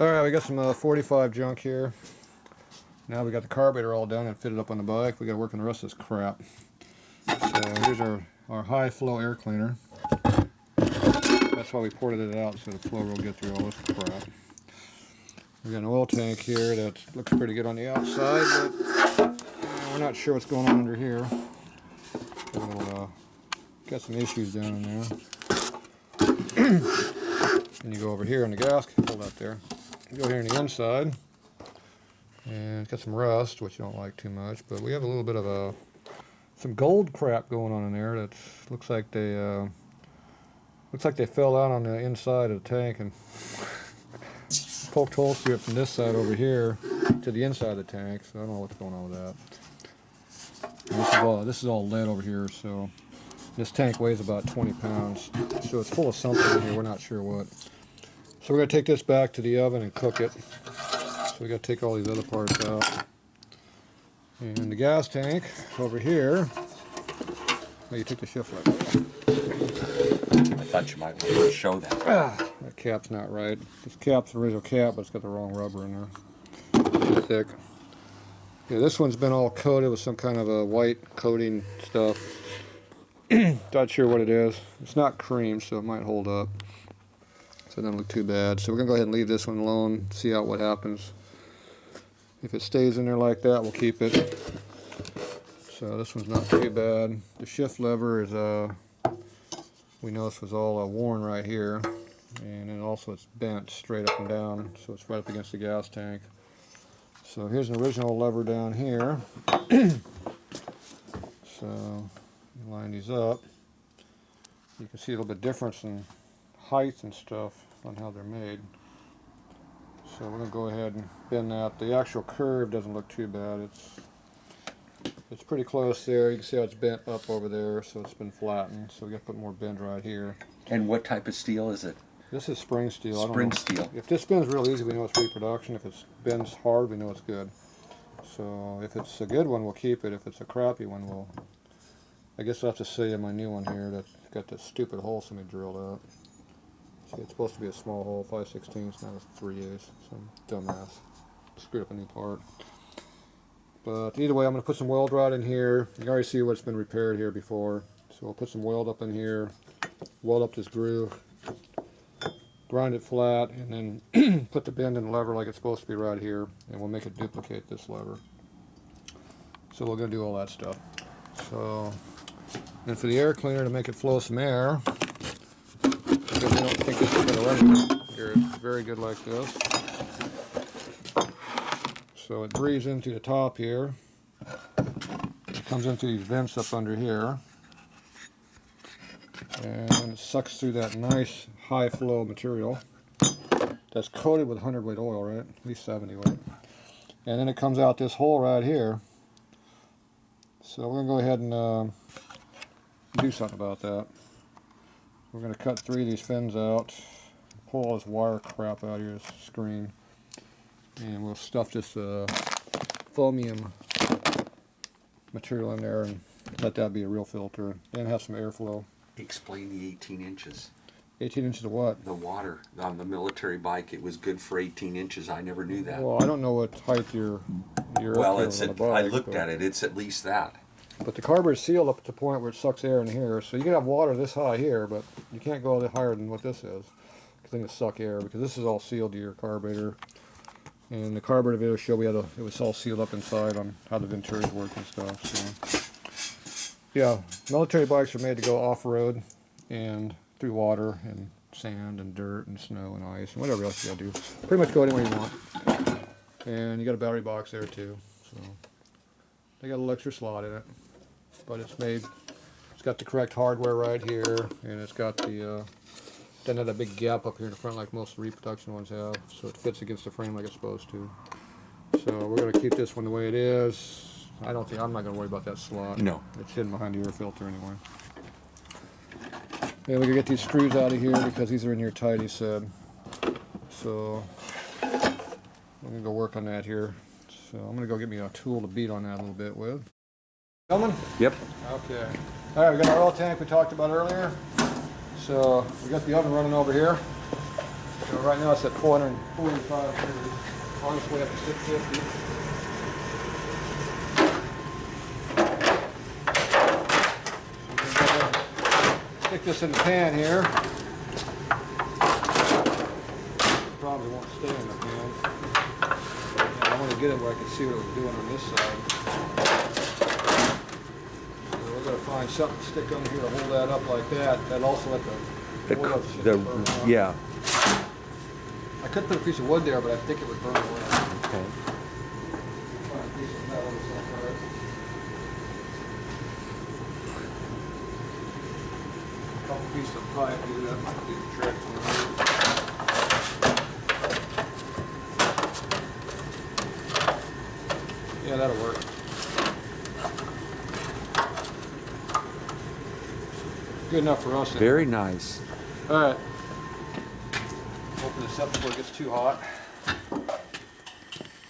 Alright, we got some 45 junk here. Now we got the carburetor all done and fitted up on the bike. We got to work on the rest of this crap. So here's our high flow air cleaner. That's why we ported it out, so the flow will get through all this crap. We got an oil tank here that looks pretty good on the outside, but we're not sure what's going on under here. We'll got some issues down in there. And you go over here on the gasket, hold that there. You go here on the inside, and it's got some rust, which you don't like too much, but we have a little bit of some gold crap going on in there that looks like they fell out on the inside of the tank and poked holes through it from this side over here to the inside of the tank. So I don't know what's going on with that. This is all lead over here, so this tank weighs about 20 pounds. So it's full of something in here, we're not sure what. So we're going to take this back to the oven and cook it. So we got to take all these other parts out. And the gas tank over here. Oh, you took the shift lever. I thought you might want to show that. That cap's not right. This cap's the original cap, but it's got the wrong rubber in there. Too thick. Yeah, this one's been all coated with some kind of a white coating stuff. Not sure what it is. It's not cream, so it might hold up. So it doesn't look too bad. So we're going to go ahead and leave this one alone, see what happens. If it stays in there like that, we'll keep it. So this one's not too bad. The shift lever is, we noticed was all worn right here. And then also it's bent straight up and down, so it's right up against the gas tank. So here's an original lever down here. So you line these up. You can see a little bit difference in height and stuff on how they're made. So we're going to go ahead and bend that. The actual curve doesn't look too bad. It's pretty close there. You can see how it's bent up over there, so it's been flattened. So we got to put more bend right here. And what type of steel is it? This is spring steel. Spring steel. If this bends real easy, we know it's reproduction. If it bends hard, we know it's good. So if it's a good one, we'll keep it. If it's a crappy one, I guess I'll have to say in my new one here that's got this stupid hole somebody drilled out. See, it's supposed to be a small hole, 5/16, not a 3/8. Some dumbass screwed up a new part. But either way, I'm going to put some weld rod in here. You can already see what's been repaired here before. So we'll put some weld up in here, weld up this groove, grind it flat, and then put the bend in the lever like it's supposed to be right here, and we'll make it duplicate this lever. So we're going to do all that stuff. So, and for the air cleaner to make it flow some air, because I don't think this is going to run here. It's very good like this. So it breathes into the top here. It comes into these vents up under here. And it sucks through that nice high flow material that's coated with 100 weight oil, right? At least 70 weight. And then it comes out this hole right here. So we're going to go ahead and do something about that. We're going to cut 3 of these fins out, pull all this wire crap out of your screen, and we'll stuff this foamium material in there and let that be a real filter, and have some airflow. Explain the 18 inches. 18 inches of what? The water on the military bike. It was good for 18 inches. I never knew that. Well, I don't know what height your well, it's on the bike, I looked at it. It's at least that. But the carburetor is sealed up to the point where it sucks air in here, so you can have water this high here, but you can't go any higher than what this is, because then it'll suck air, because this is all sealed to your carburetor. And the carburetor video showed it was all sealed up inside on how the venturas work and stuff. So yeah, military bikes are made to go off-road and through water and sand and dirt and snow and ice and whatever else you gotta do. Pretty much go anywhere you want. And you got a battery box there too. So they got a little extra slot in it, but it's got the correct hardware right here, and it's got the doesn't have that big gap up here in the front like most reproduction ones have, so it fits against the frame like it's supposed to. So we're going to keep this one the way it is. I'm not going to worry about that slot. No. It's hidden behind the air filter anyway. And we're going to get these screws out of here because these are in here tight, he said. So I'm going to go work on that here. So I'm going to go get me a tool to beat on that a little bit with. Coming? Yep. Okay. All right, we got our oil tank we talked about earlier. So we got the oven running over here. So right now it's at 445 degrees. On its way up to 650. So we're going to go ahead and stick this in the pan here. Probably won't stay in the pan. And I want to get it where I can see what it was doing on this side. So we're going to find something to stick under here to hold that up like that. That'll also let the oil shit burn off. Yeah. I could put a piece of wood there, but I think it would burn away. Okay. Find a piece of metal or something. A couple pieces of pipe, maybe that might be the trick. Yeah, that'll work. Good enough for us. Very nice. All right. Open this up before it gets too hot.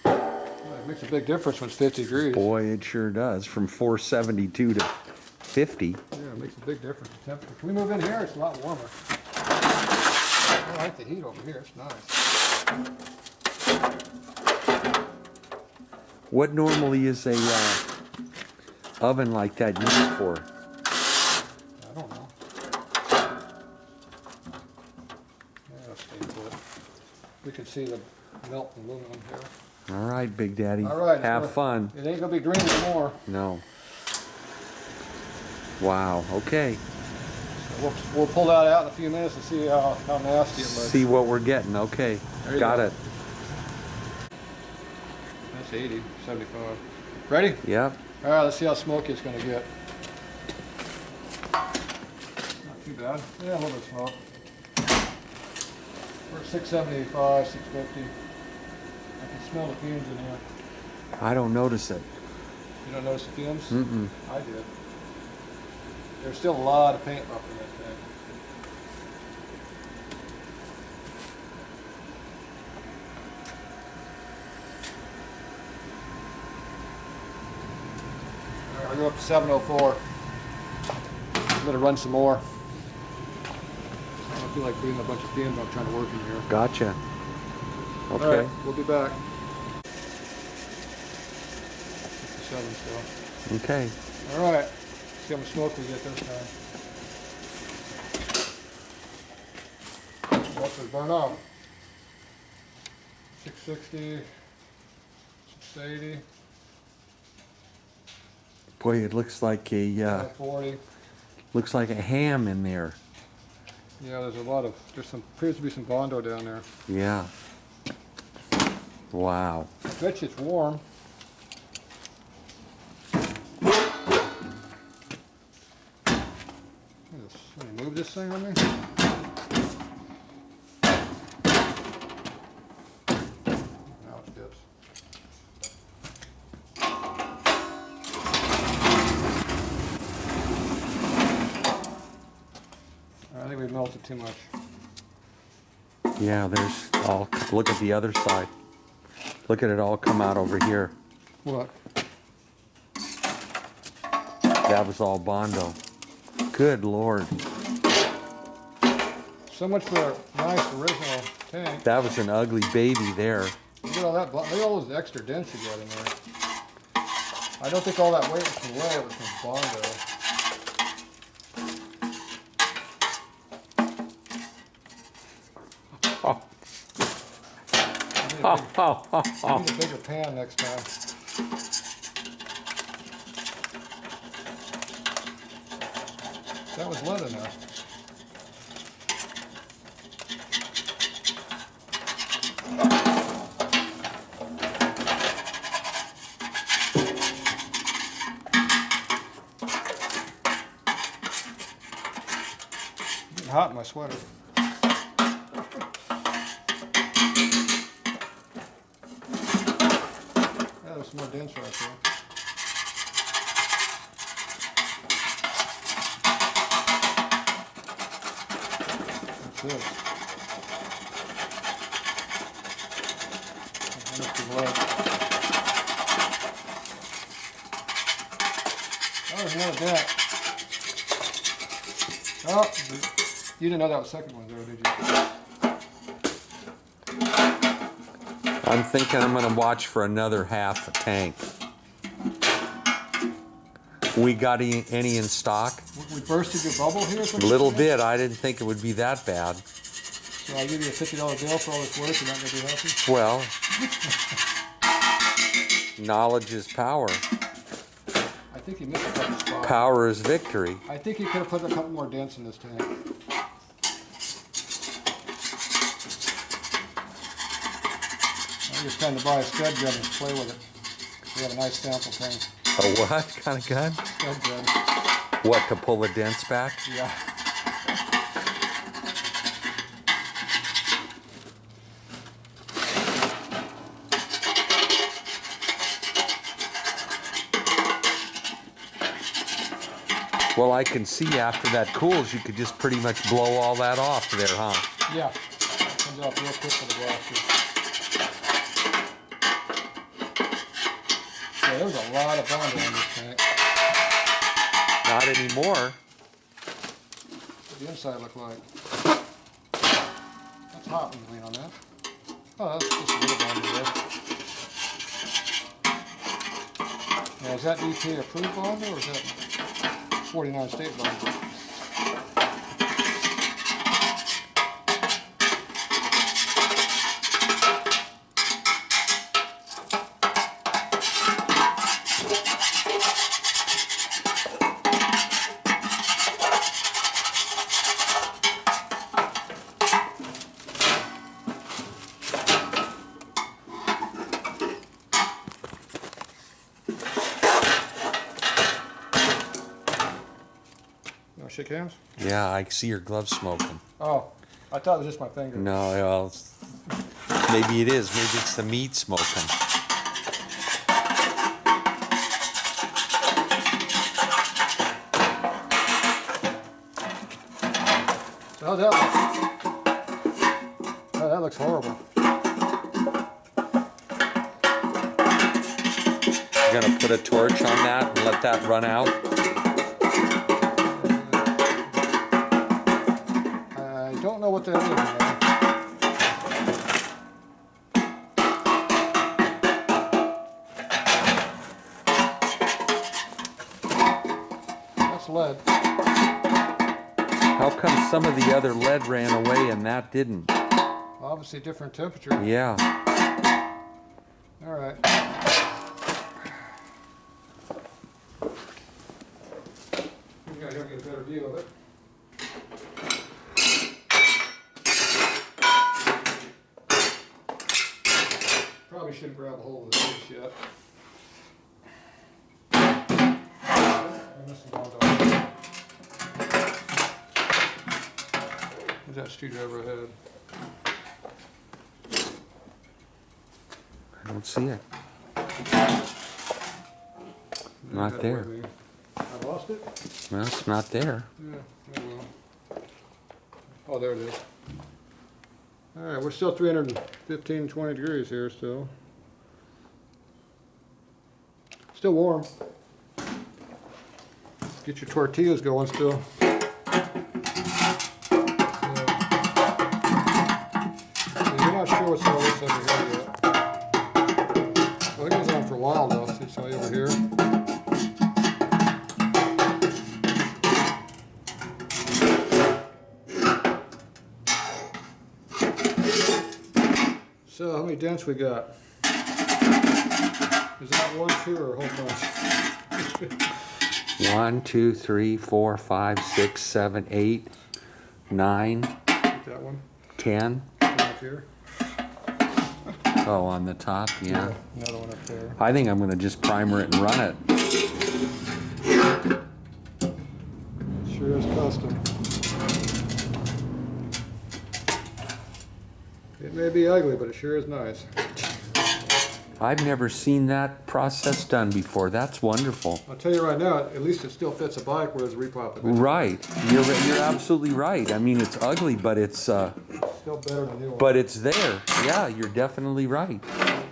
Well, it makes a big difference when it's 50 degrees. Boy, it sure does. From 472 to 50. Yeah, it makes a big difference in temperature. Can we move in here? It's a lot warmer. I like the heat over here. It's nice. What normally is a oven like that used for? I don't know. Yeah, I'll stay put. We can see the melting aluminum here. All right, Big Daddy. All right. Have fun. It ain't gonna be green anymore. No. Wow. Okay. So we'll pull that out in a few minutes and see how nasty it looks. See what we're getting. Okay. There you Got go. it. That's 80, 75. Ready? Yep. All right, let's see how smoky it's going to get. Not too bad. Yeah, a little bit of smoke. We're at 675, 650. I can smell the fumes in here. I don't notice it. You don't notice the fumes? Mm-mm. I did. There's still a lot of paint left in that thing. I'll go up to 704. I'm going to run some more. I don't feel like breathing a bunch of fumes. I'm trying to work in here. Gotcha. Okay. All right, we'll be back. 57 still. Okay. All right. See how much smoke we get this time. Watch it burn off. 660, 680. Boy, it looks like a 40. looks like a ham in there. Yeah, there's some, appears to be some Bondo down there. Yeah. Wow. I bet you it's warm. Let me move this thing on me. Now it fits. I think we've melted too much. Yeah, there's all, look at the other side. Look at it all come out over here. What? That was all Bondo. Good Lord. So much for a nice original tank. That was an ugly baby there. Look at all that, look at all those extra dents you got in there. I don't think all that weight was from lead, it was from Bondo. I need a bigger pan next time. That was lead enough. Getting hot in my sweater. Yeah, there's some more dents right there. What's this? That must be lead. Oh, there's another dent. Oh, you didn't know that was the second one there, did you? I'm thinking I'm gonna watch for another half a tank. We got any in stock? We bursted your bubble here? A little bit. I didn't think it would be that bad. So I'll give you a $50 bill for all this work. You're not going to be happy? Well, knowledge is power. I think you missed a couple spots. Power is victory. I think you could have put a couple more dents in this tank. I'm just trying to buy a stud gun and play with it. We have a nice sample tank. A what kind of gun? Stud gun. What, to pull the dents back? Yeah. Well, I can see after that cools, you could just pretty much blow all that off there, huh? Yeah. It comes off real quick with the blasters. Yeah, there's a lot of bond on this tank. Not anymore. What does the inside look like? That's hot when you lean on that. Oh, that's just a little bond there. Now, is that EPA approved bond or is that 49 state bond? Shake hands? Yeah, I see your glove smoking. Oh, I thought it was just my finger. No, well, maybe it is. Maybe it's the meat smoking. So how's that look? Oh, that looks horrible. You're gonna put a torch on that and let that run out? I don't know what that is, man. That's lead. How come some of the other lead ran away and that didn't? Obviously different temperature. Yeah. All right. Maybe I don't get a better view of it. Probably shouldn't grab a hold of this yet. I'm missing one dog. Where's that screwdriver ahead? I don't see it. Not there. I lost it? Well, it's not there. Yeah, oh well. Oh, there it is. All right, we're still 315, 20 degrees here still. Still warm. Get your tortillas going still. So, you're not sure what's all this over here yet. Well, it goes on for a while though. See, it's all over here. So, how many dents we got? Is that 1, 2, or a whole bunch? 1, 2, 3, 4, 5, 6, 7, 8, 9, That one? 10. Up here? Oh, on the top, yeah. Another one up there. I think I'm gonna just primer it and run it. Sure is custom. It may be ugly, but it sure is nice. I've never seen that process done before. That's wonderful. I'll tell you right now, at least it still fits a bike, whereas repop it. Right. You're absolutely right. I mean, it's ugly, but it's Still better than the new one. but it's there. Yeah, you're definitely right.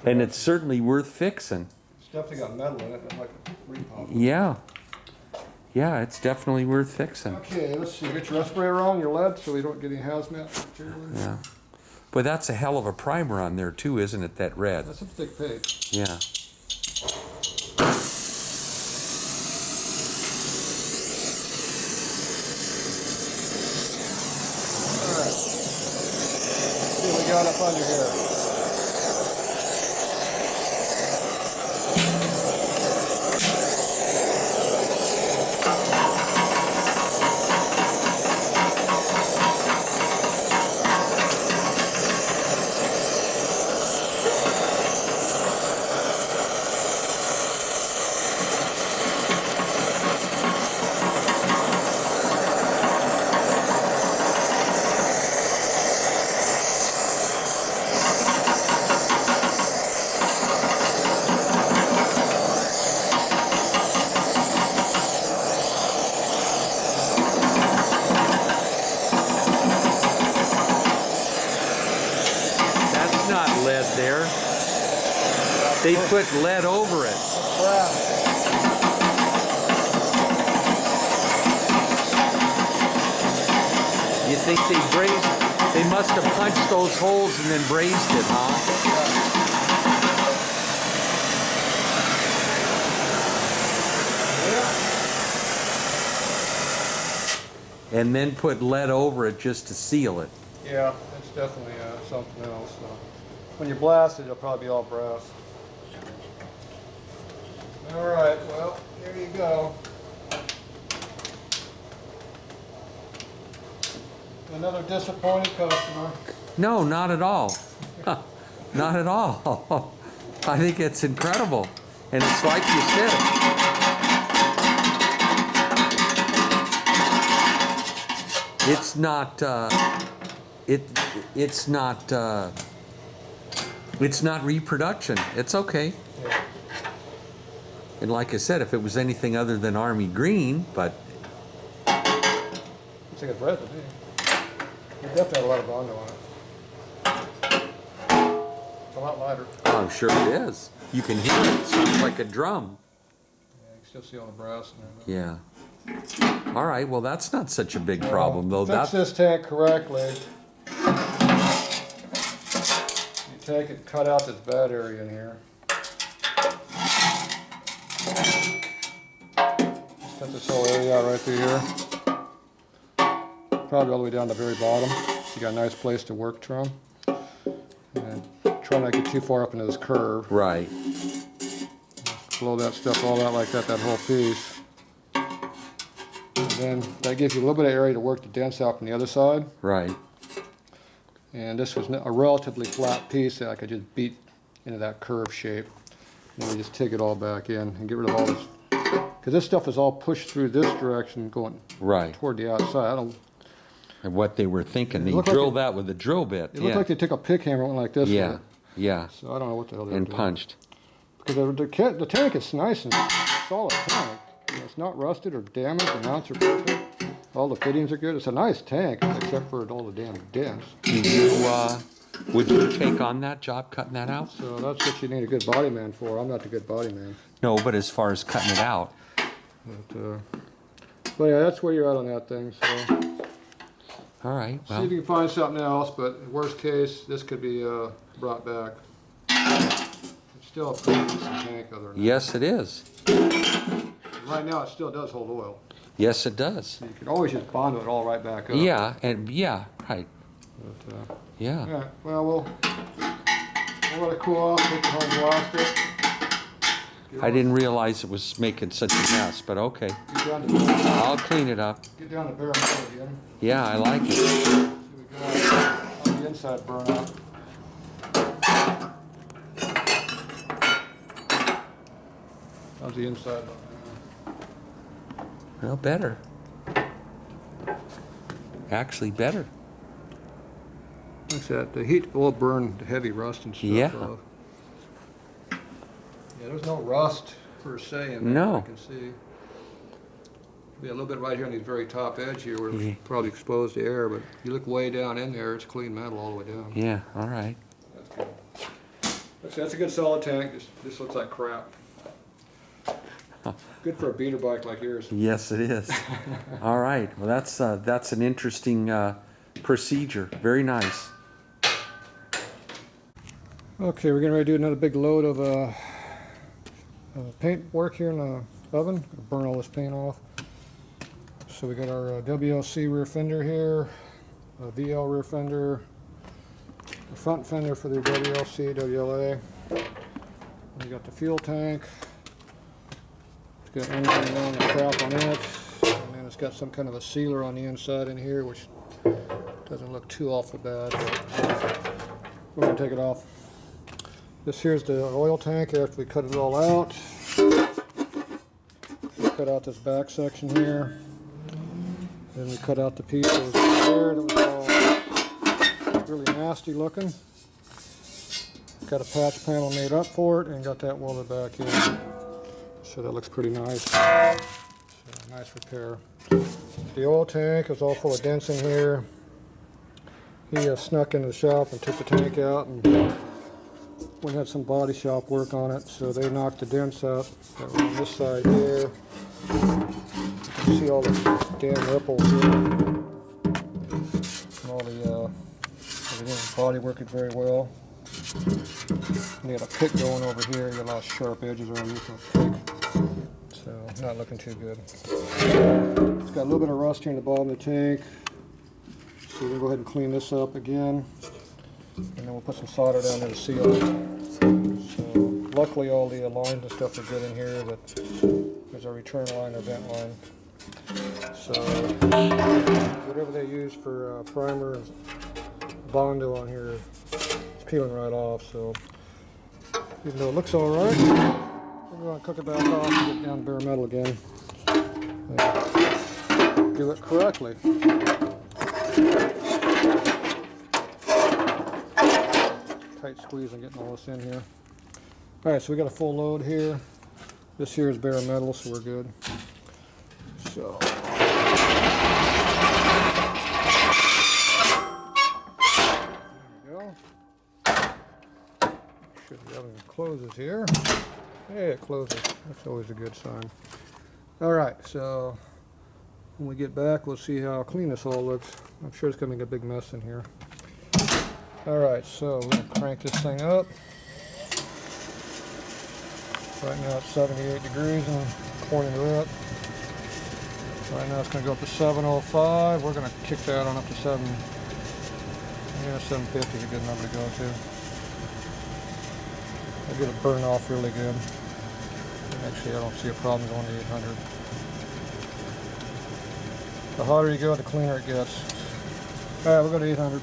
And it's certainly worth fixing. It's definitely got metal in it, not like a repop. Yeah. Yeah, it's definitely worth fixing. Okay, let's see. Get your respirator on, your lead, so we don't get any hazmat material in. Yeah. But that's a hell of a primer on there too, isn't it? That red. That's a thick page. Yeah. Alright. See what we got up under here. There. They put lead over it. Crap. You think they must have punched those holes and then brazed it, huh? Yeah. And then put lead over it just to seal it. Yeah, it's definitely something else. When you blast it, it'll probably be all brass. All right, well, there you go. Another disappointed customer. No, not at all. Not at all. I think it's incredible. And it's like you said. It's not, it's not reproduction. It's okay. Yeah. And like I said, if it was anything other than army green, but Looks like it's red to me. You definitely have a lot of Bondo on it. It's a lot lighter. oh, I'm sure it is. You can hear it. It sounds like a drum. Yeah, you can still see all the brass in there. Yeah. All right. Well, that's not such a big problem, though. Fix this tank correctly. You take it, cut out this bad area in here. Just cut this whole area out right through here. Probably all the way down to the very bottom. So you got a nice place to work from. And try not to get too far up into this curve. Right. Blow that stuff all out like that whole piece. And then that gives you a little bit of area to work the dents out from the other side. Right. And this was a relatively flat piece that I could just beat into that curve shape. And then we just take it all back in and get rid of all this. Because this stuff is all pushed through this direction going Right. toward the outside. I don't, And what they were thinking, they looked like drilled that with a drill bit. it looked like they took a pick hammer and went like this. Yeah. with it. Yeah. So I don't know what the hell they're And doing. punched. Because the tank is nice and solid tank. You know, it's not rusted or damaged. The mounts are perfect. All the fittings are good. It's a nice tank, except for all the damn dents. Did you, would you take on that job, cutting that out? So that's what you need a good body man for. I'm not the good body man. No, but as far as cutting it out. But yeah, that's where you're at on that thing. So All right. see Well, if you can find something else. But worst case, this could be brought back. It's still a pretty decent tank, other than yes, it is. that. Right now, it still does hold oil. Yes, it does. You can always just bond it all right back up. Yeah, and yeah, right. But, Yeah. yeah. Well, we'll let it cool off. Take it home, blast it. I didn't realize it was making such a mess, but okay. Get down to I'll clean it up. get down to bare metal again. Yeah, I like it. See we got on the inside burn out. How's the inside look? Well, better. Actually, better. What's that? The heat will burn the heavy rust and stuff Yeah. off. Yeah, there's no rust per se in there. No. I can see. Be a little bit right here on the very top edge here where Yeah. it's probably exposed to air, but if you look way down in there, it's clean metal all the way down. Yeah, all right. That's good. That's a good solid tank. This looks like crap. Good for a beater bike like yours. Yes, it is. All right. Well, that's an interesting procedure. Very nice. Okay, we're getting ready to do another big load of paint work here in the oven. Burn all this paint off. So we got our WLC rear fender here, VL rear fender, the front fender for the WLC, WLA. We got the fuel tank. It's got engine on the crap on it, and then it's got some kind of a sealer on the inside in here, which doesn't look too awful bad. But we're gonna take it off. This here's the oil tank after we cut it all out. We cut out this back section here. Then we cut out the pieces there that was all really nasty looking. Got a patch panel made up for it and got that welded back in. So that looks pretty nice. So nice repair. The oil tank is all full of dents in here. He snuck into the shop and took the tank out, and we had some body shop work on it, so they knocked the dents out that were on this side here. You can see all the damn ripples here. And all the body working very well. And you got a pick going over here. You got a lot of sharp edges around this pick, so not looking too good. It's got a little bit of rust here in the bottom of the tank, so we're gonna go ahead and clean this up again, and then we'll put some solder down there to seal it. So luckily all the lines and stuff are good in here. That there's a return line or vent line. So whatever they use for primer and Bondo on here is peeling right off. So even though it looks all right, we're going to cook it back off and get down to bare metal again. Do it correctly. Tight squeeze on getting all this in here. All right, so we got a full load here. This here is bare metal, so we're good. So there we go. Should the oven closes here. Hey, it closes. That's always a good sign. All right, so when we get back, we'll see how clean this all looks. I'm sure it's going to make a big mess in here. All right, so we're going to crank this thing up. Right now it's 78 degrees and pointing to it. Right now it's going to go up to 705. We're going to kick that on up to 750 is a good number to go to. I'll get it burn off really good. Actually, I don't see a problem going to 800. The hotter you go, the cleaner it gets. All right, we'll go to 800.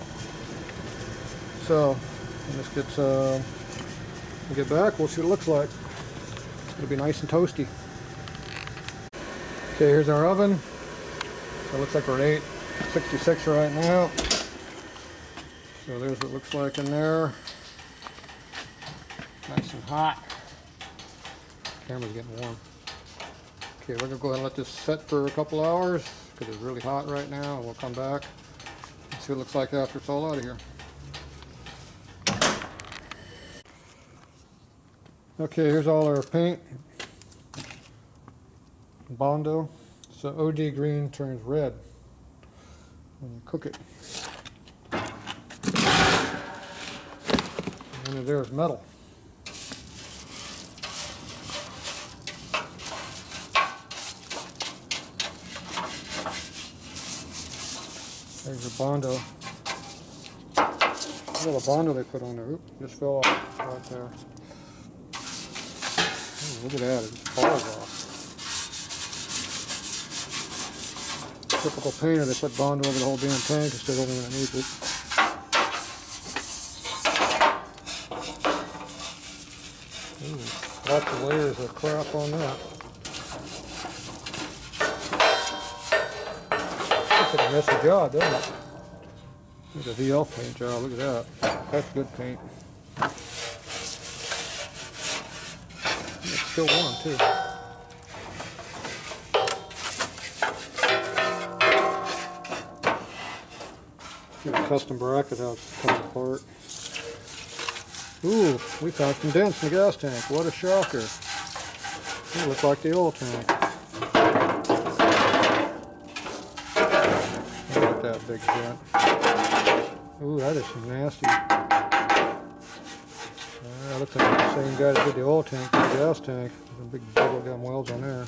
So when this gets, we get back, we'll see what it looks like. It'll be nice and toasty. Okay, here's our oven. So it looks like we're at 866 right now. So there's what it looks like in there. Nice and hot. Camera's getting warm. Okay, we're gonna go ahead and let this set for a couple hours because it's really hot right now, and we'll come back and see what it looks like after it's all out of here. Okay, here's all our paint. Bondo. So OD green turns red when you cook it. And then there's metal. There's your Bondo. Look at the Bondo they put on there. Oop, just fell off right there. Ooh, look at that, it just falls off. Typical painter, they put Bondo over the whole damn tank instead of only underneath it. Ooh, lots of layers of crap on that. Looks like a messy job, doesn't it? Look at the VL paint job, look at that. That's good paint. It's still warm too. Get a custom bracket how it's coming apart. Ooh, we found some dents in the gas tank. What a shocker. It looks like the oil tank. Look at that big dent. Ooh, that is some nasty. looks like the same guy that did the oil tank, the gas tank. There's a big bubble gum welds on there.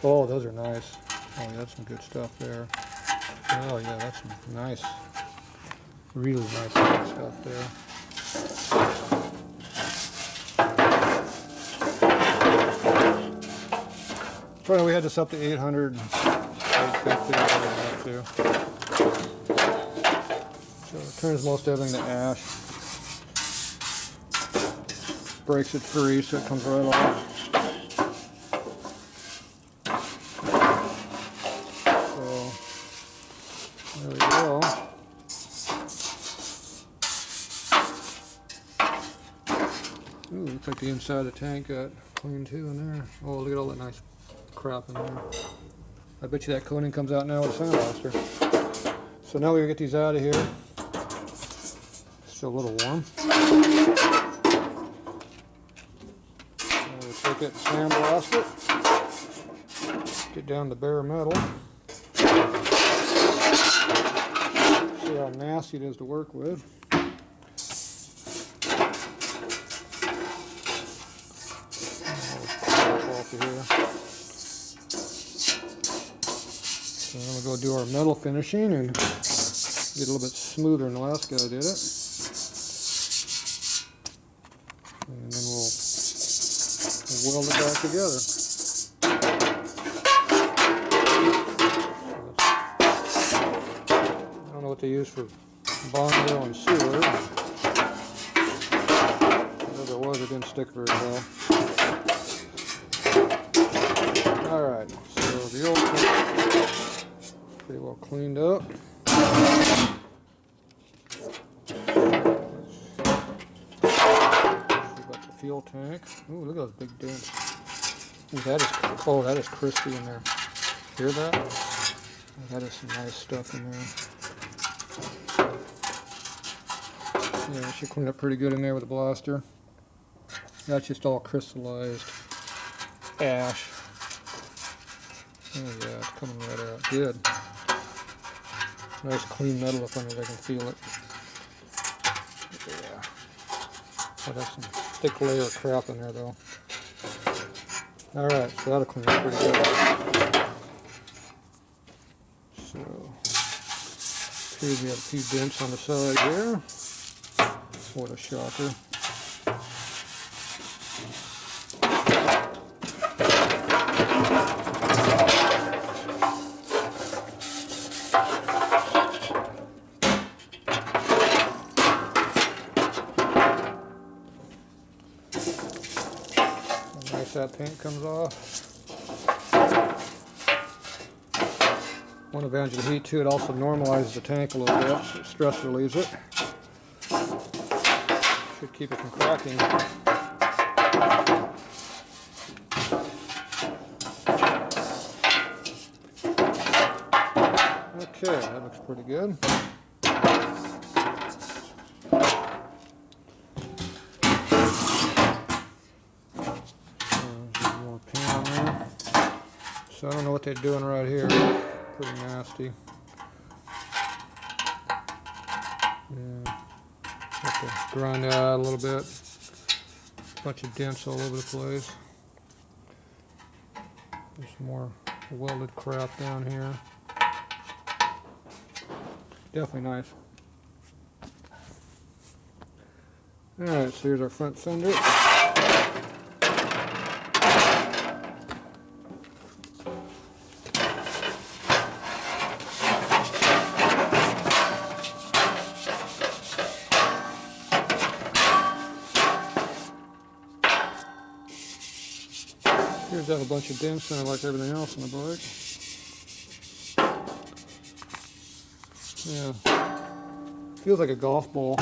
Oh, those are nice. Oh yeah, that's some good stuff there. Oh yeah, that's some nice, really nice stuff there. Probably we had this up to 800, 850, whatever. So it turns most everything to ash. Breaks it free so it comes right off. So there we go. Ooh, looks like the inside of the tank got clean too in there. Oh, look at all that nice crap in there. I bet you that coating comes out now with a sandblaster. So now we get these out of here. Still a little warm. Now we'll take it and sandblast it. Get down to bare metal. See how nasty it is to work with. Off of here. So then we'll go do our metal finishing and get a little bit smoother than the last guy did it. And then we'll weld it back together. I don't know what they use for bond oil and sewer. Whatever it was, it didn't stick very well. Alright, so the old tank pretty well cleaned up. Fuel tank. Ooh, look at those big dents. Ooh, that is crispy in there. Hear that? Oh, that is some nice stuff in there. Yeah, she cleaned up pretty good in there with the blaster. That's just all crystallized ash. Oh yeah, it's coming right out. Good. Nice clean metal up under there, I can feel it. Yeah. Oh, that's some thick layer of crap in there though. Alright, so that'll clean up pretty good. So, here's we have a few dents on the side here. What a shocker. That paint comes off. One advantage of the heat too, it also normalizes the tank a little bit, so it stress relieves it. Should keep it from cracking. Okay, that looks pretty good. So I don't know what they're doing right here. Pretty nasty. Yeah. Have to grind that out a little bit. Bunch of dents all over the place. There's some more welded crap down here. Definitely nice. Alright, so here's our front fender. Here's got a bunch of dents in it like everything else on the bike. Yeah, feels like a golf ball. I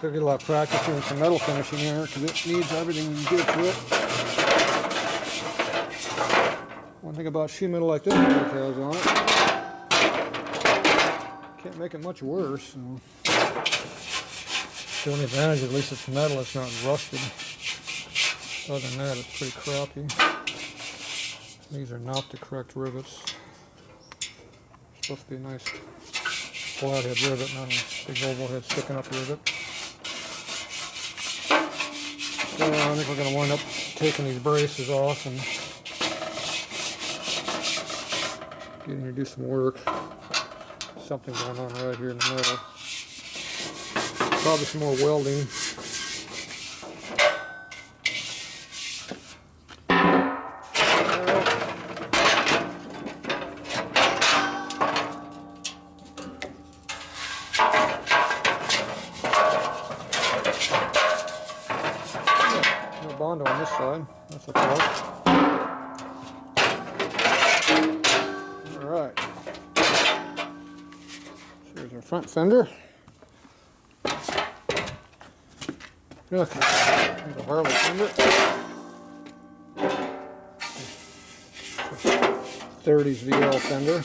could get a lot of practice doing some metal finishing here because it needs everything you can get to it. One thing about sheet metal like this bike has on it, can't make it much worse. So. The only advantage, at least it's metal, it's not rusted. Other than that, it's pretty crappy. These are not the correct rivets. supposed to be a nice flathead rivet, not a big oval head sticking up rivet. So I think we're going to wind up taking these braces off and getting her to do some work. Something going on right here in the middle. Probably some more welding. Bondo on this side. That's a part. All right. So here's our front fender. Okay. Here's a Harley fender. 30s VL fender.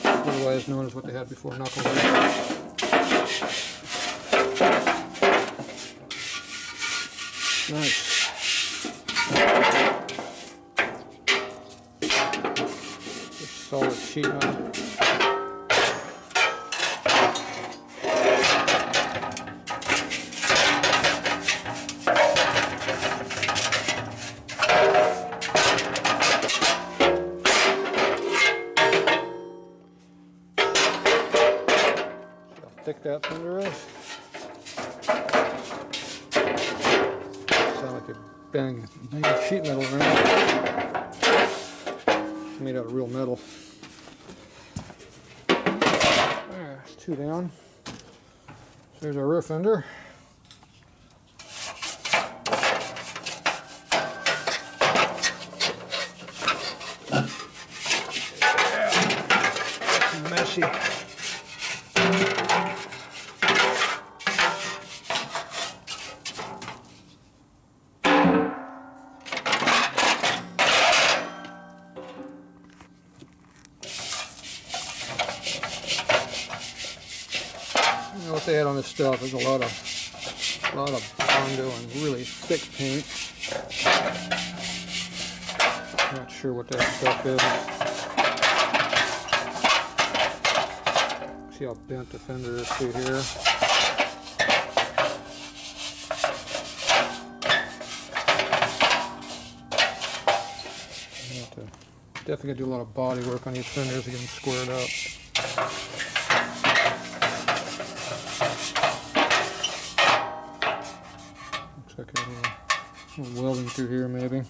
Otherwise known as what they had before knucklehead. Nice. Just solid sheet metal. See how thick that fender is? Sound like a bang sheet metal around. It's made out of real metal. There, it's 2 down. So there's our rear fender. Yeah. Messy. You know what they had on this stuff is a lot of Bondo and really thick paint. Not sure what that stuff is. See how bent the fender is through here. Definitely gonna do a lot of body work on these fenders to get them squared up. Looks like a little welding through here, maybe.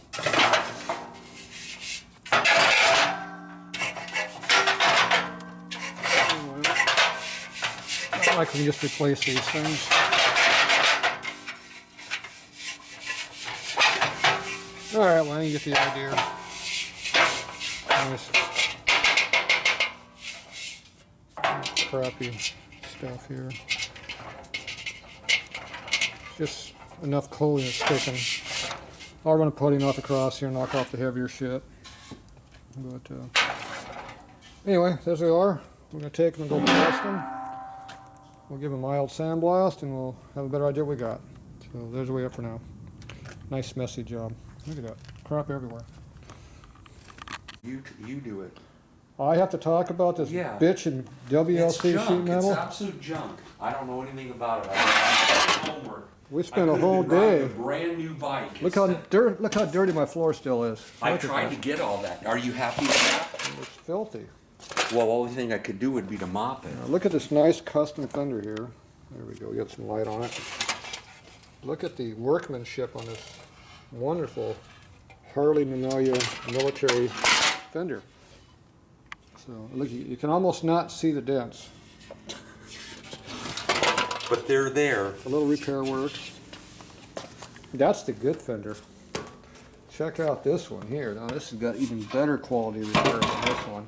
I like when you just replace these things. All right, well, you get the idea. Nice crappy stuff here. Just enough coating that's sticking. I'm going to put him off across here and knock off the heavier shit. But anyway, there they are. We're going to take them and go blast them. We'll give them a mild sandblast and we'll have a better idea what we got. So there's the way up for now. Nice messy job. Look at that. Crap everywhere. You do it. I have to talk about this Yeah. bitch and WLC It's sheet metal. It's absolute junk. I don't know anything about it. I did homework. We spent I a could've whole been riding day. A brand new bike. Look how dirty my floor still is. I Look at tried to that. get all that. Are you happy with that? It's filthy. Well, the only thing I could do would be to mop it. Now look at this nice custom fender here. There we go. We got some light on it. Look at the workmanship on this wonderful Harley Mammalia military fender. So look, you can almost not see the dents. But they're there. A little repair work. That's the good fender. Check out this one here. Now this has got even better quality repair than this one.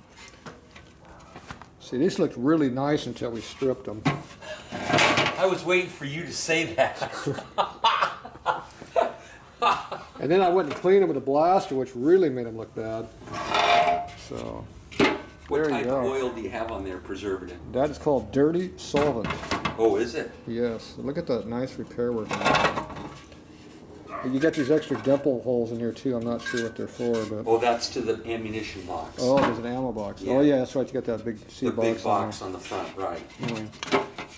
See, these looked really nice until we stripped them. I was waiting for you to say that. And then I went and cleaned them with a blaster, which really made them look bad. So, What there you type go. of oil do you have on there preservative? That is called dirty solvent. Oh, is it? Yes. Look at that nice repair work on that. You got these extra dimple holes in here too. I'm not sure what they're for, but Oh, that's to the ammunition box. oh, there's an ammo box. Yeah. Oh yeah, that's right. You got that big C the box. big box on the front, right.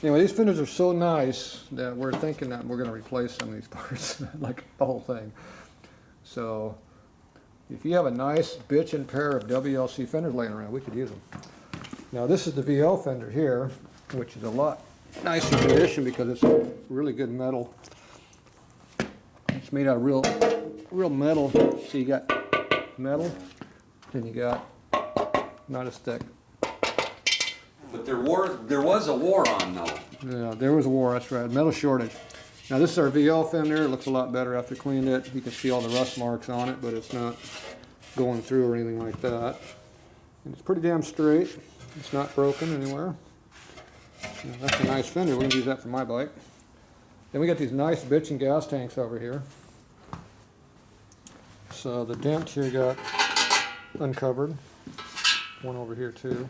Anyway, these fenders are so nice that we're thinking that we're going to replace some of these parts, like the whole thing. So, if you have a nice bitchin' pair of WLC fenders laying around, we could use them. Now, this is the VL fender here, which is a lot nicer condition because it's a really good metal. It's made out of real metal. So you got metal, and you got not as thick. But there was a war on though. Yeah, there was a war, that's right. Metal shortage. Now this is our VL fender. It looks a lot better after cleaned it. You can see all the rust marks on it, but it's not going through or anything like that. And it's pretty damn straight. It's not broken anywhere. So that's a nice fender. We're going to use that for my bike. Then we got these nice bitchin' gas tanks over here. So the dent here got uncovered. One over here too.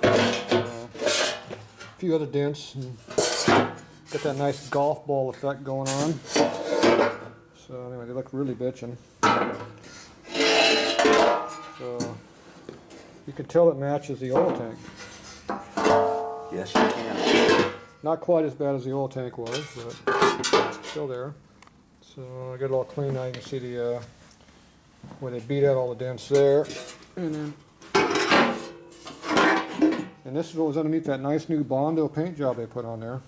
A few other dents. And got that nice golf ball effect going on. So anyway, they look really bitchin'. So you can tell it matches the oil tank. Yes, you can. Not quite as bad as the oil tank was, but still there. So I got it all clean now. You can see the where they beat out all the dents there. And this is what was underneath that nice new Bondo paint job they put on there.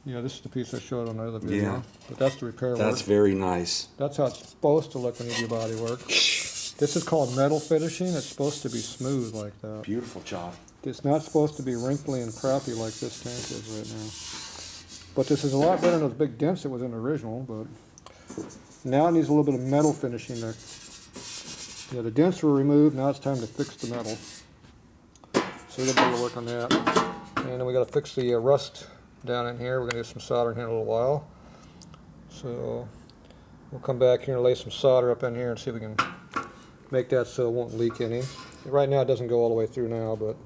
Yeah, this is the piece I showed on the other video. Yeah. But that's the repair work. That's very nice. That's how it's supposed to look when you do body work. This is called metal finishing. It's supposed to be smooth like that. Beautiful job. It's not supposed to be wrinkly and crappy like this tank is right now. But this is a lot better than those big dents it was in the original, but now it needs a little bit of metal finishing there. Yeah, the dents were removed, now it's time to fix the metal. So we're going to work on that. And then we got to fix the rust down in here. We're going to do some soldering here in a little while. So we'll come back here and lay some solder up in here and see if we can make that so it won't leak any. Right now it doesn't go all the way through now, but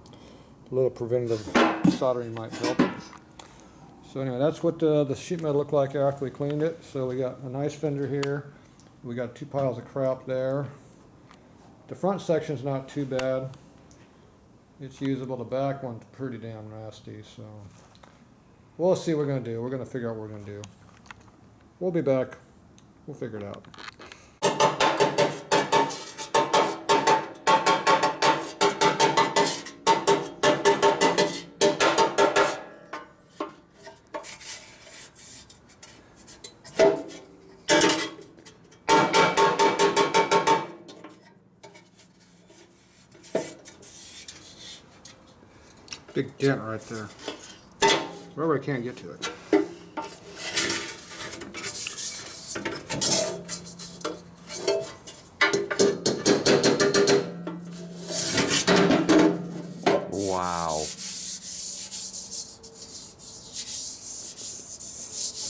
a little preventative soldering might help. So anyway, that's what the sheet metal looked like after we cleaned it. So we got a nice fender here. We got two piles of crap there. The front section's not too bad. It's usable. The back one's pretty damn nasty. So we'll see what we're going to do. We're going to figure out what we're going to do. We'll be back. We'll figure it out. Big dent right there. Rubber can't get to it. Wow.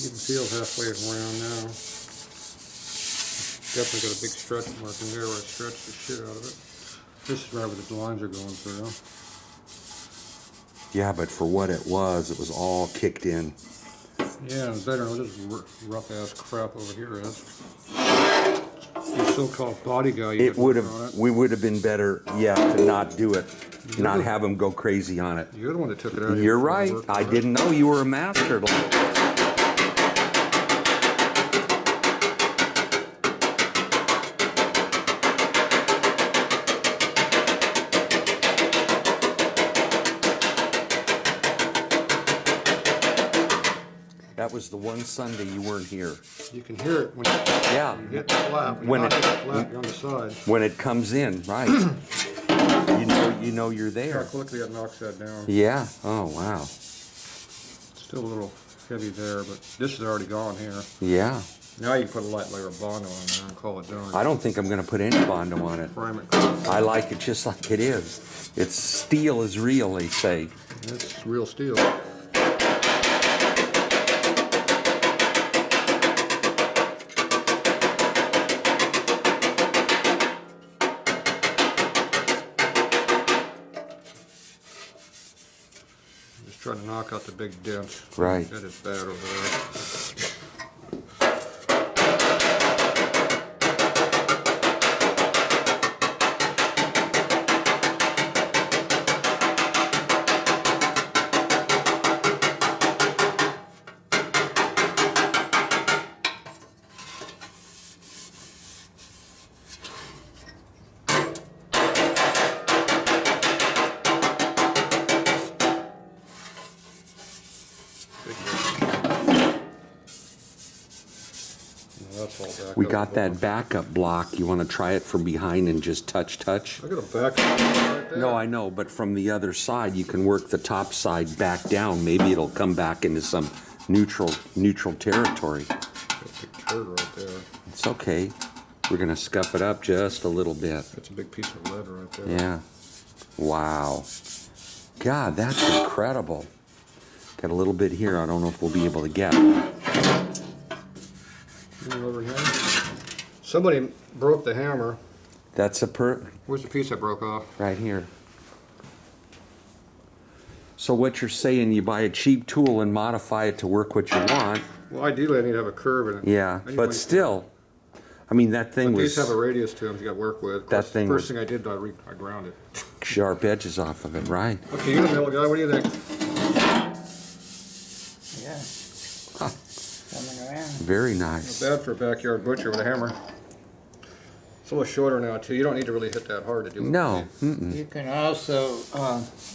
You can feel halfway around now. Definitely got a big stretch mark in there where I stretched the shit out of it. This is right where the lines are going through. Yeah, but for what it was all kicked in. Yeah, and better than this rough ass crap over here is. The so-called body guy. It would have. We would have been better, yeah, to not do it, not have them go crazy on it. You're the one that took it out. You're right. I didn't know you were a master. That was the one Sunday you weren't here. You can hear it when Yeah. you hit the flap. When When it- you're on the side. When it comes in, right? you know you're How there. quickly it knocks that down. Yeah. Oh wow. Still a little heavy there, but this is already gone here. Yeah. Now you can put a light layer of Bondo on there and call it done. I don't think I'm gonna put any Bondo on it. Prime it. I like it just like it is. It's steel is real, they say. It's real steel. Just trying to knock out the big dent. Right. That is bad over there. We got that backup block. You want to try it from behind and just touch? I got a backup right there. No, I know, but from the other side, you can work the top side back down. Maybe it'll come back into some neutral territory. That's a big turd right there. It's okay. We're gonna scuff it up just a little bit. That's a big piece of lead right there. Yeah. Wow. God, that's incredible. Got a little bit here. I don't know if we'll be able to get. Over here. Somebody broke the hammer. That's Where's the piece that broke off? right here. So what you're saying, you buy a cheap tool and modify it to work what you want. Well, ideally I need to have a curve in it. Yeah, but still, I mean, that thing These have a was radius to them you got to work with. Of That course, thing first was- thing I did, I ground it. sharp edges off of it, right? Okay, you're the middle guy. What do you think? Yeah. Coming around. Very nice. Bad for a backyard butcher with a hammer. It's a little shorter now too. You don't need to really hit that hard to do it. No. Mm-mm. You can also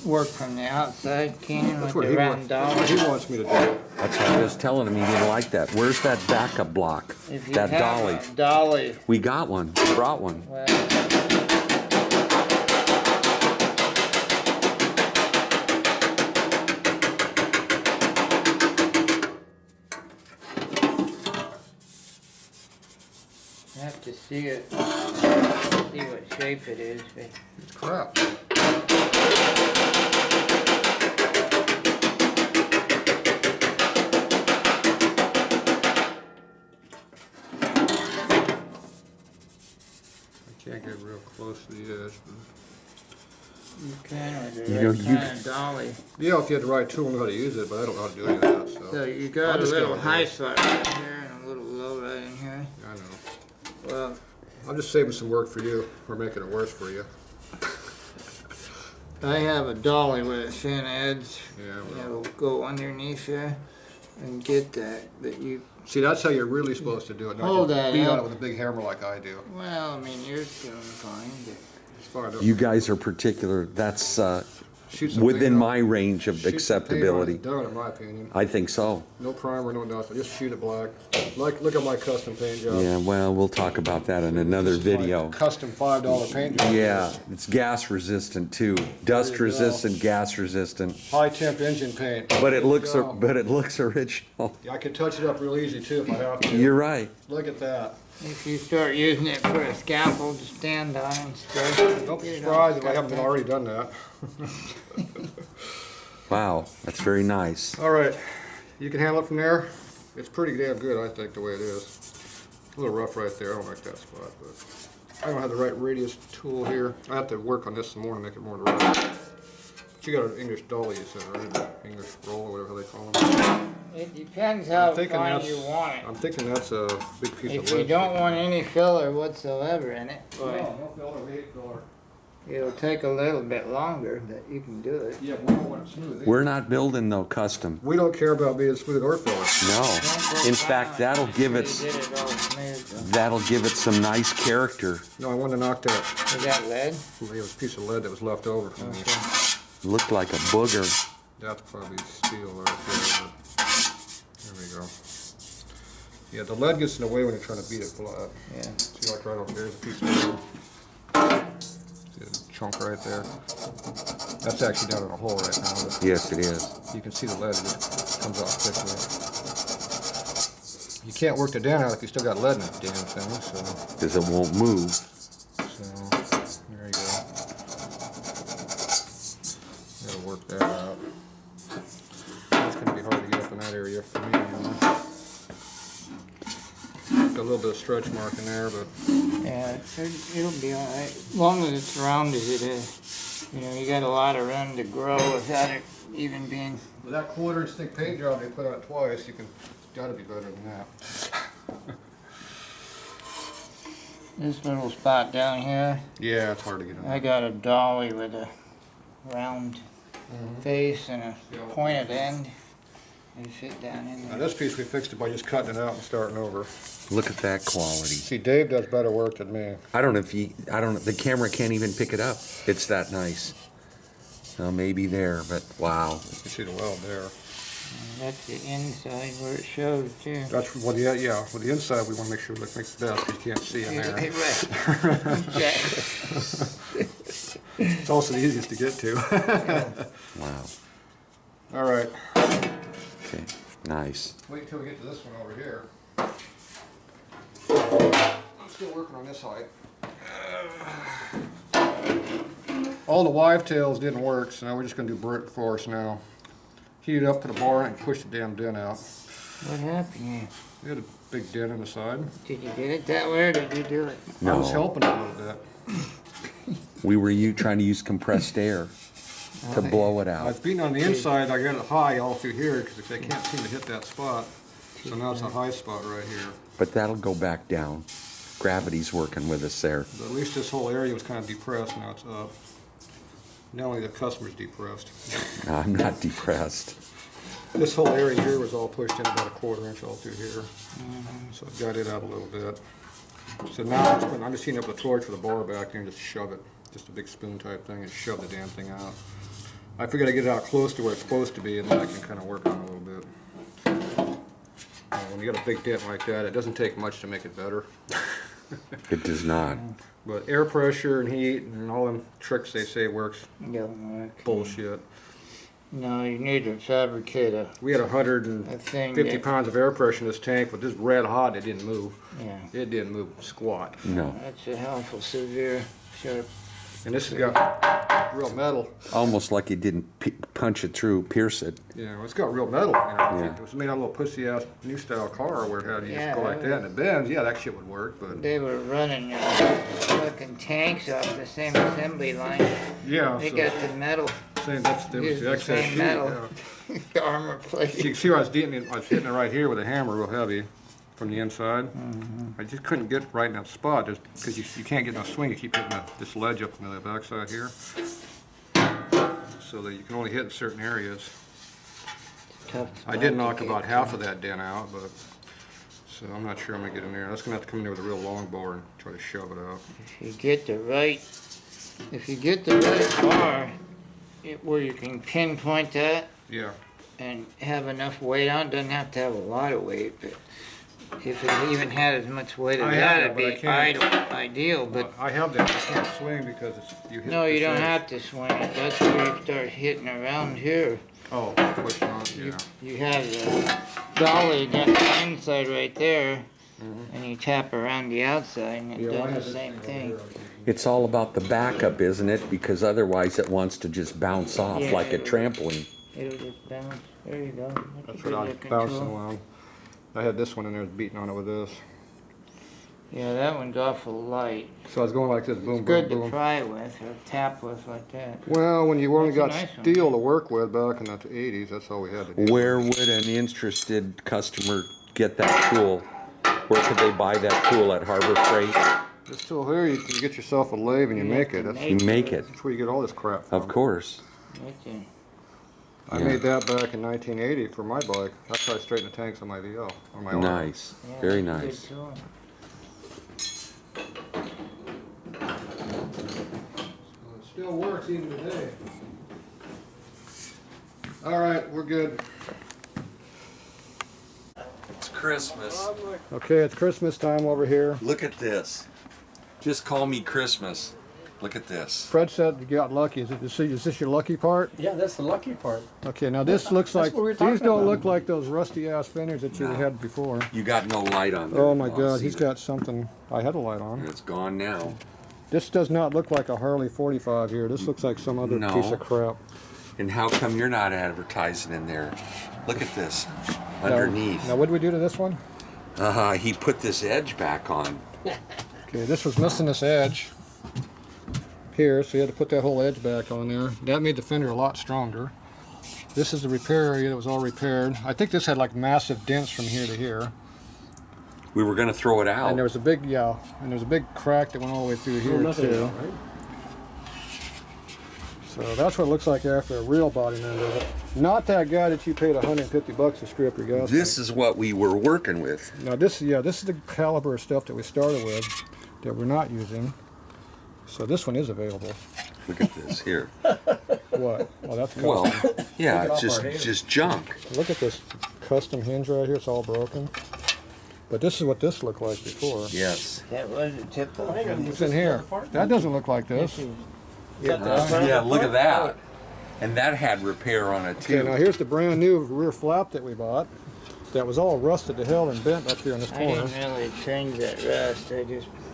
work from the outside, Keenan, with That's what the round that's what dolly. he wants me to do. That's what I was telling him. He didn't like that. Where's that backup block? If you That have dolly. a dolly, We got one. We brought one. well, you have to see it, see what shape it is. But It's crap. I can't get real close to the edge. you can with the You know, right you- kind of dolly. Yeah, if you had the right tool, I know how to use it, but I don't know how to do any of that. So, So you I'll got a just little go with high it. slot right here and a little low right in here. I know. Well, I'm just saving some work for you. We're making it worse for you. I have a dolly with a thin edge. Yeah. Well. It'll go underneath here and get that. But you, See, that's how you're really supposed to do it. Not Hold just that beat on up. it with a big hammer like I do. well, I mean, you're doing fine. But It's fine. You guys are particular. That's Shoot some within paint on- my range of shoot some paint on acceptability. it, done, in my opinion. I think so. No primer, no nothing. Just shoot it black. Look at my custom paint job. Yeah, well, we'll talk about that in another This is my video. Custom $5 paint job. Yeah, it's gas resistant too. Dust There you go. resistant, gas resistant. High temp engine paint. But it looks There you go. original. Yeah, I can touch it up real easy too if I have to. You're right. Look at that. if you start using it for a scaffold to stand on and stuff, Don't be get it surprised all if I haven't stuck in. already done that. Wow, that's very nice. All right, you can handle it from there. It's pretty damn good, I think, the way it is. A little rough right there. I don't like that spot, but I don't have the right radius tool here. I have to work on this some more to make it more direct. But you got an English dolly, you said, right? English roll or whatever they call them. It depends how I'm thinking fine that's- you want it. I'm thinking that's a big piece of If lead. you don't want any filler whatsoever in it, No, boy, no filler, we hate filler. it'll take a little bit longer, but you can do it. Yeah, we don't want it smooth. We're not building no custom. We don't care about being smooth or filler. No. Don't go In fact, down that'll give it until you get it all smooth, though. that'll give it some nice character. No, I wanted to knock that. Is that lead? It was a piece of lead that was left over from me. Okay. Looked like a booger. That's probably steel right there. But there we go. Yeah, the lead gets in the way when you're trying to beat it flat. Yeah. See, like right over there's a piece of lead. See a chunk right there. That's actually down in a hole right now. But Yes, it is. you can see the lead, it just comes off quickly. You can't work the down out if you still got lead in that damn thing, so. Because it won't move. So, there you go. Gotta work that out. It's gonna be hard to get up in that area for me, Got a little bit of stretch mark in there, but Yeah, it'll be all right, as long as it's round as it is. You know, you got a lot of room to grow without it even being. with that 1/4 inch thick paint job they put on it twice, you can, it's gotta be better than that. This little spot down here, Yeah, it's hard to get in. I got a dolly with a round face and a Yeah. pointed end. And fit down in Now there. this piece we fixed it by just cutting it out and starting over. Look at that quality. See, Dave does better work than me. I don't know if the camera can't even pick it up. It's that nice. Maybe there, but wow. You see the weld there. That's the inside where it shows too. That's well, yeah. With the inside, we want to make sure it looks best because you can't see in there. Right. Exactly. It's also the easiest to get to. Wow. All right. Okay. Nice. Wait until we get to this one over here. I'm still working on this height. All the wive tails didn't work, so now we're just going to do brute force now. Heat it up to the bar and push the damn dent out. What happened here? We had a big dent in the side. Did you get it that way or did you do it? I was No, helping it a little bit. we were trying to use compressed air to blow it I out. was beating on the inside, I got it high all through here because they can't seem to hit that spot. So now it's a high spot right here. But that'll go back down. Gravity's working with us there. But at least this whole area was kind of depressed, now it's up. Now only the customer's depressed. No, I'm not depressed. This whole area here was all pushed in about a 1/4 inch all through here. So it got it out a little bit. So now I'm just heating up the torch for the bar back there and just shove it. Just a big spoon type thing and shove the damn thing out. I figured I'd get it out close to where it's supposed to be and then I can kind of work on it a little bit. When you got a big dent like that, it doesn't take much to make it better. It does not. But air pressure and heat and all them tricks they say works, Don't work. bullshit. No, you need to fabricate a We had thing 150 that, pounds of air pressure in this tank, but this red hot, it didn't move. yeah, It didn't move squat. No. that's a helpful severe sharp. And this has got real metal. Almost like you didn't punch it through, pierce it. Yeah, well, it's got real metal. You know, Yeah. If it was made on a little pussy ass new style car where it had you Yeah, just go like that that and it bends, yeah, that shit would work. But They were running fucking tanks off the same assembly line. yeah, They so got the metal, saying that was used the the excess same sheet. metal. Yeah. the armor You plate. can see where I was hitting it right here with a hammer, real heavy, from the inside. I just couldn't get right in that spot, just because you can't get no swing. You keep hitting this ledge up on the backside here, so that you can only hit in certain areas. Tough I did spot knock to about get half to. of that dent out, but so I'm not sure I'm gonna get in there. That's gonna have to come in there with a real long bar and try to shove it out. If you get the right bar, where you can pinpoint that Yeah. and have enough weight on, it doesn't have to have a lot of weight, but if it even had as much weight as I have that, that, it'd but I be can't. ideal, but I have that. I can't swing because you hit. no, the you don't face. have to swing it. That's where you start hitting around here. Oh, pushing on. Yeah. You have the dolly against the inside right there, and you tap around the outside, and it Yeah, well, I have does the this same over thing. here. It's all about the backup, isn't it? Because otherwise it wants to just bounce off Yeah. like a trampoline. It'll just bounce. There you go. That's Good what I'm looking bouncing tool. along. I had this one in there beating on it with this. Yeah, that one's awful light. So I was going like this, boom, It's good boom, to boom. pry with or tap with like that. Well, when you only That's a got nice one. steel to work with back in the 80s, that's all we had to do. Where would an interested customer get that tool? Where could they buy that tool at Harbor Freight? This tool here, you can get yourself a lathe and you You make have it. to That's, You make it, that's where you get all this crap from. of course. Right there. I Yeah. made that back in 1980 for my bike. That's how I straightened the tanks on my VL, on my arm. Nice, Yeah, very that's a good nice. tool. It still works even today. All right, we're good. It's Christmas. Okay, it's Christmas time over here. Look at this. Just call me Christmas. Look at this. Fred said you got lucky. Is this your lucky part? Yeah, that's the lucky part. Okay, now this looks That's like, what we were these talking don't about. look like those rusty ass Fenders that you No. had before. You got no light on there. Oh my Oh, God, see he's that? got something. I had a light on. It's gone now. This does not look like a Harley 45 here. This looks like some other No. piece of crap. And how come you're not advertising in there? Look at this. Underneath. Now what did we do to this one? He put this edge back on. Okay, this was missing this edge here, so you had to put that whole edge back on there. That made the fender a lot stronger. This is the repair area that was all repaired. I think this had like massive dents from here to here. We were gonna throw it out. And there was a big, yeah, and there was a big crack that went all the way through here Nothing, too. right? So that's what it looks like after a real body man does it. Not that guy that you paid 150 bucks to strip your gas. This is what we were working with. Now this, yeah, this is the caliber of stuff that we started with that we're not using. So this one is available. Look at this here. What? Oh, that's custom. Well, yeah, Look it's at our just junk. Look at this custom hinge right here. It's all broken. But this is what this looked like before. Yes. That was a typical. What's in here? That doesn't look like this. Yeah, look at that. And that had repair on it Okay, now too. here's the brand new rear flap that we bought. That was all rusted to hell and bent up here in this I corner. didn't really change that rust.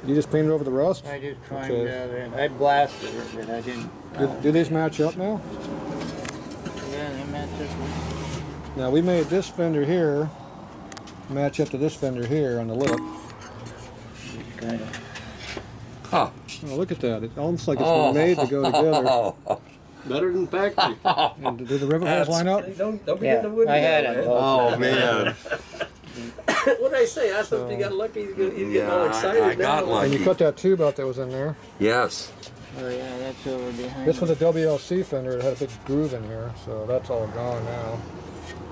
You just painted over the rust? I just climbed Okay. out and I blasted it, but I didn't. Do these match up now? Yeah, they meant this one. Now we made this fender here match up to this fender here on the lip. Kind of. Huh. Oh, look at that. It's almost like it's been made to go together. Better than factory. And do the rivet holes line up? Don't be Yeah, getting the wood. I had down, them man. both. Oh man. What did I say? I thought if you got lucky, he's getting all Yeah, excited I got now. lucky. And you cut that tube out that was in there. Yes. Oh yeah, that's over behind. This was a WLC fender. It had a big groove in here, so that's all gone now.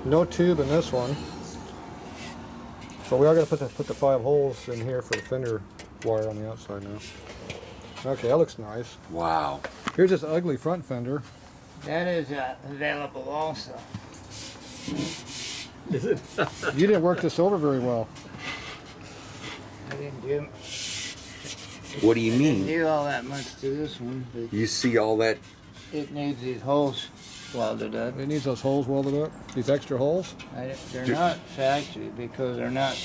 No tube in this one. So we are going to put the 5 holes in here for the fender wire on the outside now. Okay, that looks nice. Wow. Here's this ugly front fender. That is available also. Is it? You didn't work this over very well. I didn't do, What do you didn't mean? do all that much to this one, but You see all that? it needs these holes welded up. It needs those holes welded up. These extra holes. They're not factory because they're not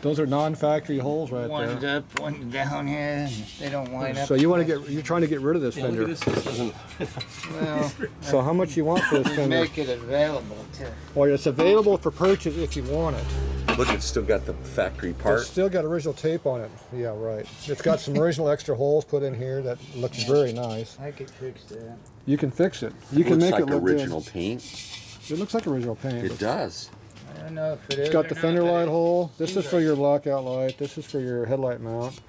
Those are non-factory holes right one's there. up, one's down here, and they don't line up. So you want to get? You're trying to get rid of this Yeah, look fender. at this. This doesn't. Well, So how much you want for this we fender? make it available to. Well, it's available for purchase if you want it. Look, it's still got the factory It's part. still got original tape on it. Yeah, right. It's got some original extra holes put in here that looks very nice. I could fix that. You can fix it. You can Looks make like it look original good. paint. It looks like original paint. It does. I don't know if it is. It's got or the not, fender but light hole. This is for your lockout light. This is for your headlight mount.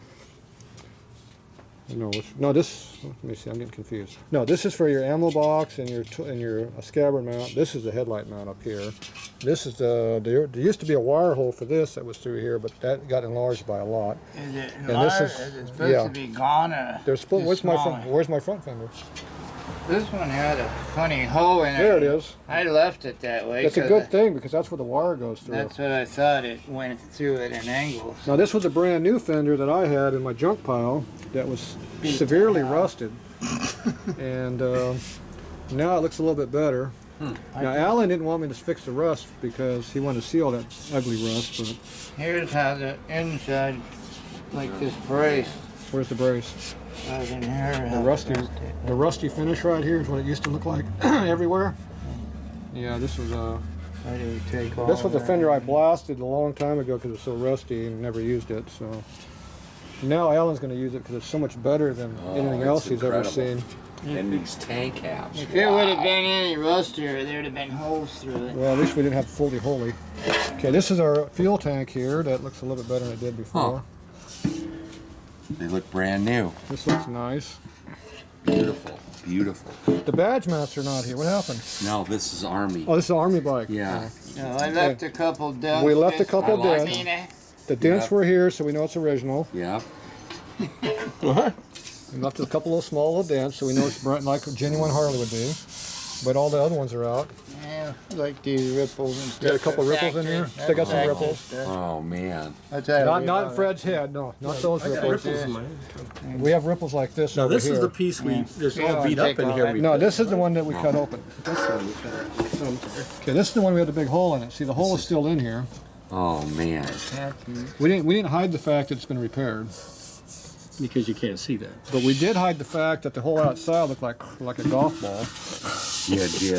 No, this. Let me see. I'm getting confused. No, this is for your ammo box and your scabbard mount. This is the headlight mount up here. This is there used to be a wire hole for this that was through here, but that got enlarged by a lot. Is it And large? this Is is- it supposed yeah. to be gone or? There's just where's my smaller? front? Where's my front fender? This one had a funny hole in it. There it is. I left it that way. It's a 'cause good thing because that's where the wire goes through. That's what I thought. It went through at an angle. Now this was a brand new fender that I had in my junk pile that was Beat severely the hell. rusted, and now it looks a little bit better. Now Alan didn't want me to fix the rust because he wanted to see all that ugly rust. But Here's how the inside, like this brace, where's the brace? was in here. The rusty finish right here is what it used to look like everywhere. Yeah, this was I didn't take all this was a that. fender I blasted a long time ago because it was so rusty and never used it. So now Alan's going to use it because it's so much better than anything it's else he's ever incredible. seen. And these tank caps. If it would have been any rustier, there'd have been holes through it. Well, at least we didn't have fully holy. Okay, this is our fuel tank here. That looks a little bit better than it did before. They look brand new. This looks nice. Beautiful. Beautiful. The badge mounts are not here. What happened? No, this is Army. Oh, this is an Army bike. Yeah. No, I left a couple dents. We left a just- couple I like dents. The dents Yeah. were here, so we know it's original. Yeah. We left a couple of small little dents, so we know it's bright like a genuine Harley would be. But all the other ones are out. Yeah, like these ripples and stuff. Got a couple ripples in here? Still got some Factory ripples? stuff. Oh man. That's how Not in we- Fred's head, no. Not those I got ripples. ripples in mine. We have ripples like this Now over this here. is the piece we just Yeah, all beat take up in all here. that. We No, put- this is the one that we cut open. This one we cut out. Oh, I'm sorry. Okay, this is the one we had the big hole in it. See, the hole is still in here. Oh man. We didn't hide the fact that it's been repaired. Because you can't see that. But we did hide the fact that the hole outside looked like a golf ball. Yeah, it did.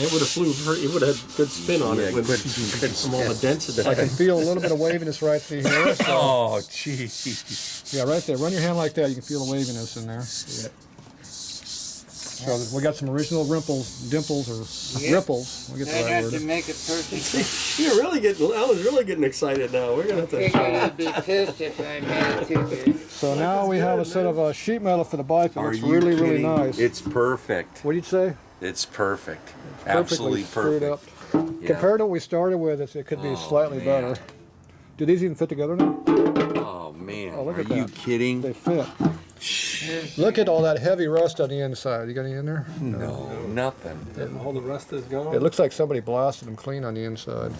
It would have flew. It would have had good spin on Yeah, it with good from all the dents. I can feel a little bit of waviness right through here. So, Oh jeez. yeah, right there. Run your hand like that. You can feel the waviness in there. Yeah. So we got some original dimples, or Yeah. ripples. We'll get the I'd right have word. to make it perfect. You're really getting. Alan's really getting excited now. We're gonna have I to. think I'd be pissed if I made it too good. So now we have a set of sheet metal for the bike that Are looks you really, kidding? really nice. It's perfect. What did you say? It's perfect. Perfectly Absolutely screwed perfect. up. Yeah. Compared to what we started with, it could be Oh, slightly man. better. Do these even fit together now? Oh man. Oh, look Are at you that. kidding? They fit. Look at all that heavy rust on the inside. You got any in there? No, nothing. And all the rust is gone. It looks like somebody blasted them clean on the inside.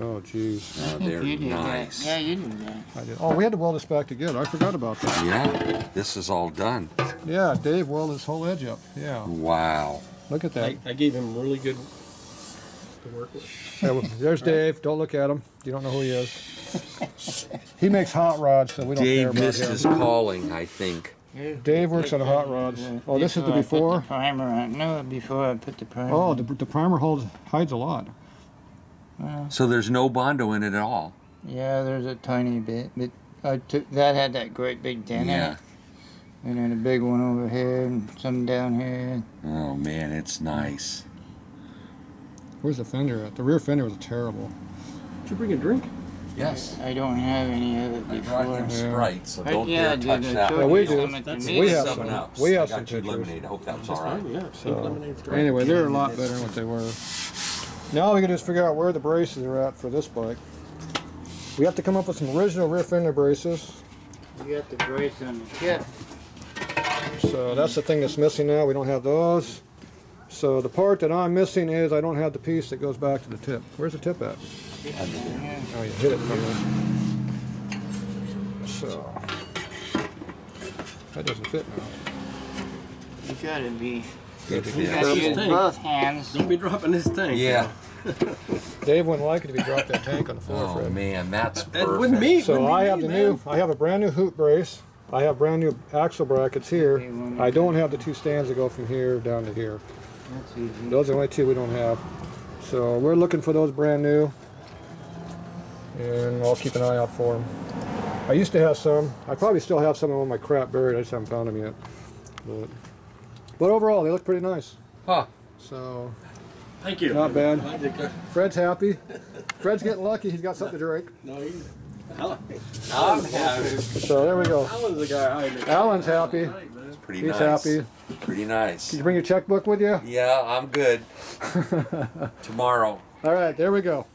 Oh, jeez. Oh, they're You did nice. that. Yeah, you did that. I did. Oh, we had to weld this back together. I forgot about that. Yeah, this is all done. Yeah, Dave welded this whole edge up. Yeah. Wow. Look at that. I gave him really good to work with. Yeah, well, there's Dave. Don't look at him. You don't know who he is. He makes hot rods, so we don't care Dave about missed him. his calling, I think. Dave works on the hot rods. Oh, this is the I put before? the primer on. No, before I put the primer Oh, on. the primer hides a lot. So there's no Bondo in it at all. Yeah, there's a tiny bit, but I took that had that great big dent in Yeah. it, and then a big one over here and some down here. Oh man, it's nice. Where's the fender at? The rear fender was terrible. Did you bring a drink? Yes. I don't have any of it I before. brought him Sprite, so I- don't yeah, I dare did. touch I that. showed Yeah, you we do. some at the That's- meeting. We have Seven some. Ups. We have I some got you pictures. lemonade. I hope that's That's all right. fine, yeah. So, Pink lemonade's great. anyway, they're a lot better than what they were. Now we can just figure out where the braces are at for this bike. We have to come up with some original rear fender braces. You got the brace on the tip. So that's the thing that's missing now. We don't have those. So the part that I'm missing is I don't have the piece that goes back to the tip. Where's the tip at? Oh, you hit it somewhere. So that doesn't fit now. You gotta be. Good You fit. gotta use Tank. both hands. Don't be dropping this tank. Yeah. Dave wouldn't like it if he dropped that tank on the floor. Oh Fred. man, that's That perfect. wouldn't be. So wouldn't I be have me, the man. new. I have a brand new hoop brace. I have brand new axle brackets here. I don't have the two stands that go from here down to here. That's easy. Those are the only two we don't have. So we're looking for those brand new, and I'll keep an eye out for them. I used to have some. I probably still have some of them on my crap buried. I just haven't found them yet. But overall, they look pretty nice. Huh. So Thank you. not bad. I did good. Fred's happy. Fred's getting lucky. He's got something to drink. No, he's. I'm happy. So there we go. Alan's the guy hiding it. Alan's happy. Right, man. Pretty He's nice. happy. Pretty nice. Did you bring your checkbook with you? Yeah, I'm good. Tomorrow. All right, there we go.